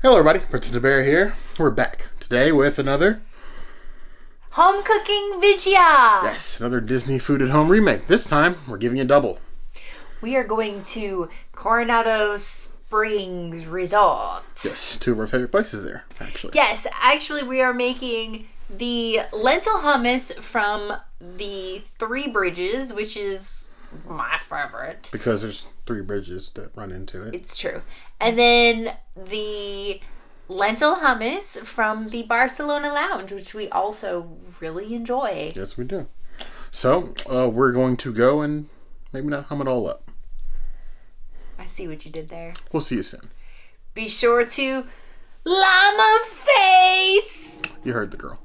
Hello everybody, Prince the Bear here. We're back today with another home cooking video. Yes, another Disney Food at Home remake. This time, we're giving you double. We are going to Coronado Springs Resort. Yes, two of our favorite places there, actually. Yes, actually we are making the lentil hummus from the Three Bridges, which is my favorite. Because there's three bridges that run into it. It's true. And then the lentil hummus from the Barcelona Lounge, which we also really enjoy. Yes, we do. So, we're going to go and maybe not hum it all up. I see what you did there. We'll see you soon. Be sure to llama face! You heard the girl.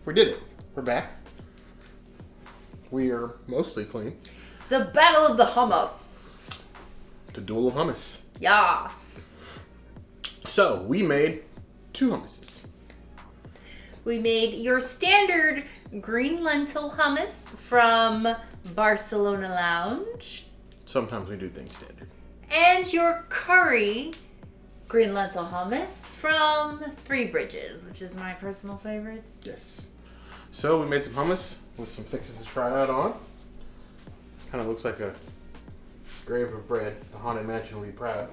We did it. We're back. We are mostly clean. It's the Battle of the Hummus. The Duel of Hummus. Yes. So, we made two hummuses. We made your standard green lentil hummus from Barcelona Lounge. Sometimes we do things standard. And your curry green lentil hummus from Three Bridges, which is my personal favorite. Yes. So we made some hummus with some fixes to try out on. Kind of looks like a grave of bread. The Haunted Mansion will be proud.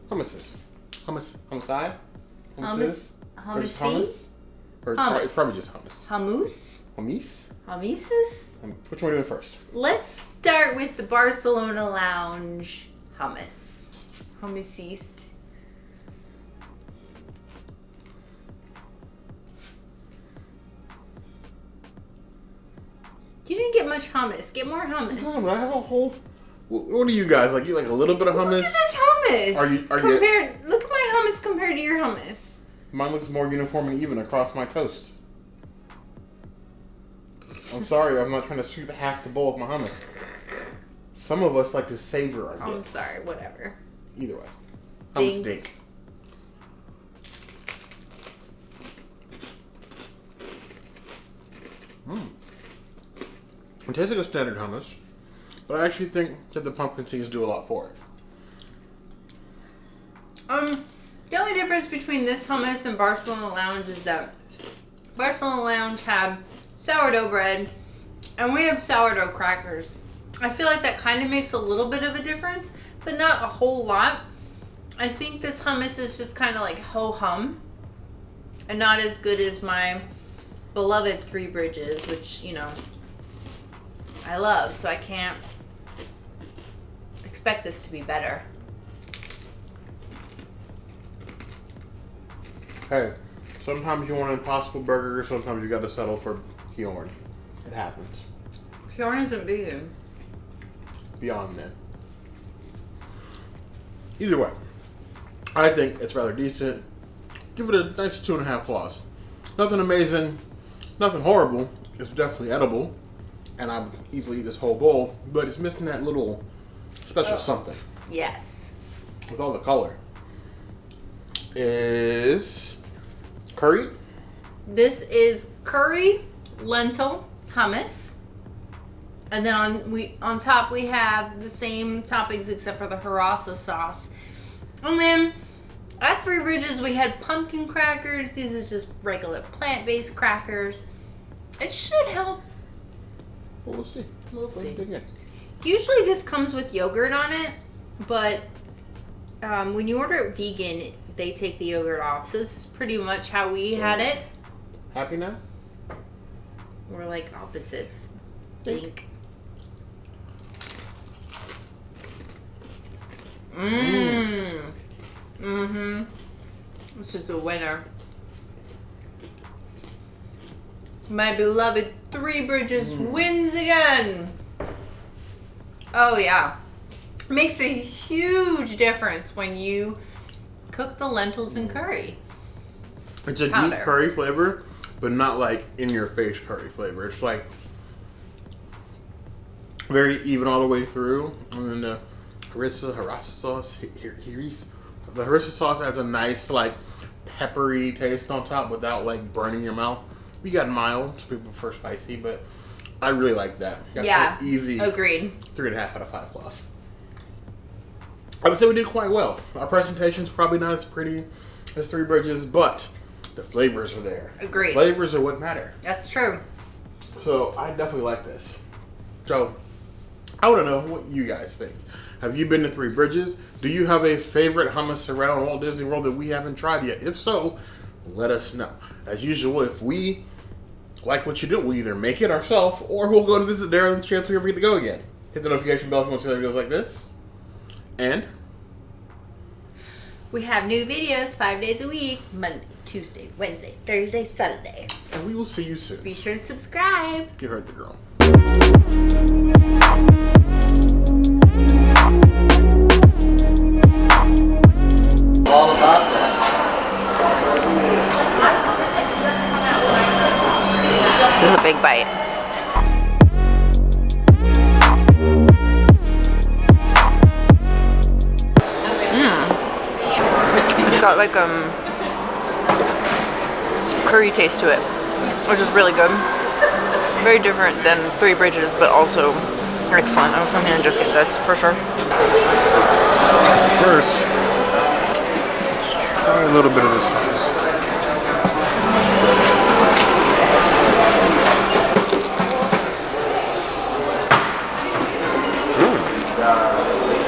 Hummuses. Hummusai? Hummus. Or just hummus? Or Hummus. It's probably just hummus. Hummus. Hummus? Hummuses? Which one are we doing first? Let's start with the Barcelona Lounge hummus. Hummusist. You didn't get much hummus. Get more hummus. No, but I have a whole... What do you guys like? You like a little bit of hummus? Look at this hummus. Are you Look at my hummus compared to your hummus. Mine looks more uniform and even across my toast. I'm sorry, I'm not trying to shoot half the bowl of my hummus. Some of us like to savor our I'm gifts. sorry, whatever. Either way. Hummus Dink. It tastes like a standard hummus, but I actually think that the pumpkin seeds do a lot for it. The only difference between this hummus and Barcelona Lounge is that Barcelona Lounge had sourdough bread, and we have sourdough crackers. I feel like that kind of makes a little bit of a difference, but not a whole lot. I think this hummus is just kind of like ho-hum. and not as good as my beloved Three Bridges, which, you know, I love, so I can't expect this to be better. Hey, sometimes you want an Impossible Burger, sometimes you gotta settle for Bjorn. It happens. Bjorn isn't vegan. Beyond that. Either way, I think it's rather decent. Give it a nice 2.5 claws. Nothing amazing, nothing horrible. It's definitely edible, and I would easily eat this whole bowl, but it's missing that little special something. Yes. With all the color. Is curry? This is curry, lentil, hummus. And then on top we have the same toppings except for the harissa sauce. And then at Three Bridges we had pumpkin crackers. These are just regular plant-based crackers. It should help. Well, we'll see. We'll see. Dig in. Usually this comes with yogurt on it, but when you order it vegan, they take the yogurt off. So this is pretty much how we had it. Happy now? We're like opposites. Think. This is a winner. My beloved Three Bridges wins again. Oh yeah. Makes a huge difference when you cook the lentils in curry. It's a deep curry flavor, but not like in your face curry flavor. It's like very even all the way through. And then the harissa sauce, the harissa sauce has a nice like peppery taste on top without like burning your mouth. We got mild, some people prefer spicy, but I really like that. That's Yeah, an easy. Agreed. 3.5 out of 5 claws. I would say we did quite well. Our presentation's probably not as pretty as Three Bridges, but the flavors are there. Agreed. The flavors are what matter. That's true. So I definitely like this. So I want to know what you guys think. Have you been to Three Bridges? Do you have a favorite hummus around Walt Disney World that we haven't tried yet? If so, let us know. As usual, if we like what you do, we'll either make it ourselves or we'll go to visit there and chance we ever get to go again. Hit the notification bell if you want to see other videos like this. And we have new videos 5 days a week. Monday, Tuesday, Wednesday, Thursday, Saturday. And we will see you soon. Be sure to subscribe. You heard the girl. All about that. This is a big bite. It's got like curry taste to it, which is really good. Very different than Three Bridges, but also excellent. I'm gonna just get this for sure. First, let's try a little bit of this hummus.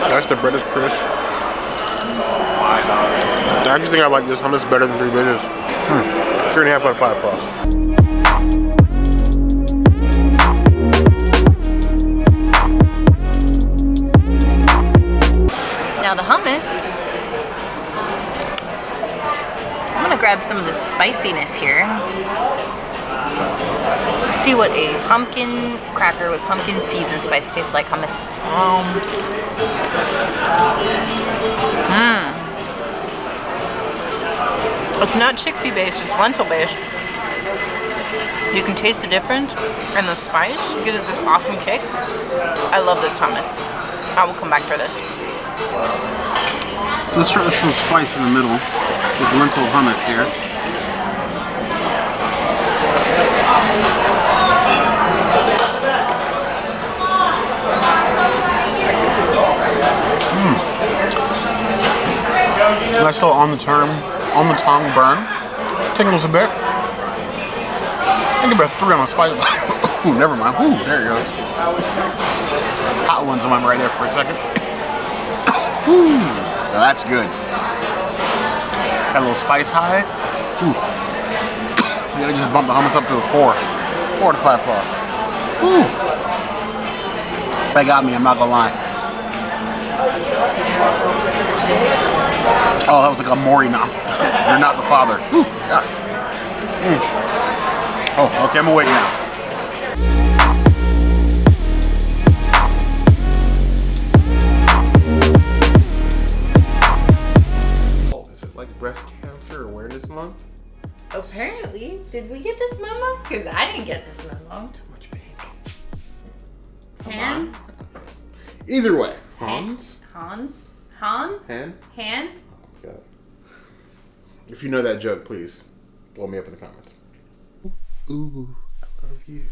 Nice, the bread is crisp. I actually think I like this hummus better than Three Bridges. 3.5 out of 5 claws. Now the hummus, I'm gonna grab some of the spiciness here. See what a pumpkin cracker with pumpkin seeds and spice tastes like hummus. It's not chickpea based, it's lentil based. You can taste the difference and the spice gives it this awesome kick. I love this hummus. I will come back for this. So let's try this little spice in the middle. This lentil hummus here. Nice little on the tongue burn. Tingles a bit. I give it a 3 on the spice. Ooh, never mind. Ooh, there it goes. Hot ones went right there for a second. Ooh, now that's good. Got a little spice high. Ooh. just bumped the hummus up to a 4. 4 to 5 claws. Woo! They got me, I'm not gonna lie. Oh, that was like a Maury nom. You're not the father. Woo, God. Oh, okay, I'm awake now. Oh, is it like breast cancer awareness month? Apparently. Did we get this memo? Because I didn't get this memo. Too much pink. Han? Either way. Hans? Hans? Han? Han? Han? God. If you know that joke, please blow me up in the comments. Ooh, I love you.